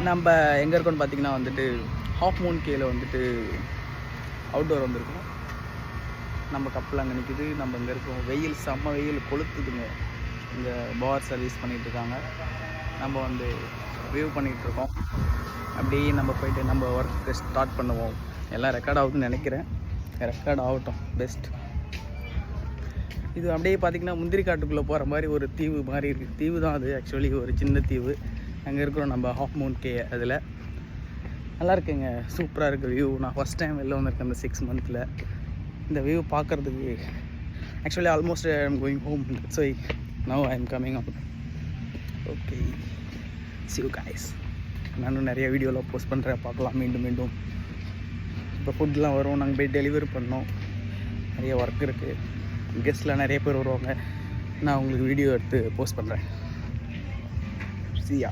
நம்ம எங்கே இருக்கோம்னு பார்த்தீங்கன்னா வந்துட்டு ஹாஃப் மூன் கேல வந்துட்டு அவுட்டோர் வந்திருக்கோம். நம்ம கப்பல் அங்கே நிற்கிது, நம்ம இங்கே இருக்கோம். வெயில் செம்ம வெயில் கொளுத்துதுங்க. இங்கே பார் சர்வீஸ் பண்ணிகிட்ருக்காங்க. நம்ம வந்து வியூ பண்ணிகிட்ருக்கோம். அப்படியே நம்ம போயிட்டு நம்ம ஒர்க்கு ஸ்டார்ட் பண்ணுவோம். எல்லாம் ரெக்கார்ட் ஆகுதுன்னு நினைக்கிறேன். ரெக்கார்ட் ஆகட்டும், பெஸ்ட். இது அப்படியே பார்த்திங்கன்னா முந்திரி காட்டுக்குள்ளே போகிற மாதிரி ஒரு தீவு மாதிரி இருக்குது. தீவு தான் அது, ஆக்சுவலி ஒரு சின்ன தீவு. அங்கே இருக்கிறோம் நம்ம ஹாஃப் மூன் கே. அதில் நல்லா இருக்குங்க, சூப்பராக இருக்குது வியூ. நான் ஃபஸ்ட் டைம் வெளில வந்திருக்கேன் இந்த 6 மந்த்தில். இந்த வியூ பார்க்குறதுக்கு actually almost I am going home. So now I am coming out. Okay, see you guys. நானும் நிறைய வீடியோவில் போஸ்ட் பண்ணுறேன், பார்க்கலாம் மீண்டும் மீண்டும். இப்போ ஃபுட்லாம் வரும், நாங்கள் போய் டெலிவரி பண்ணோம். நிறைய ஒர்க் இருக்குது, கெஸ்ட்லாம் நிறைய பேர் வருவாங்க. நான் உங்களுக்கு வீடியோ எடுத்து போஸ்ட் பண்ணுறேன். See ya.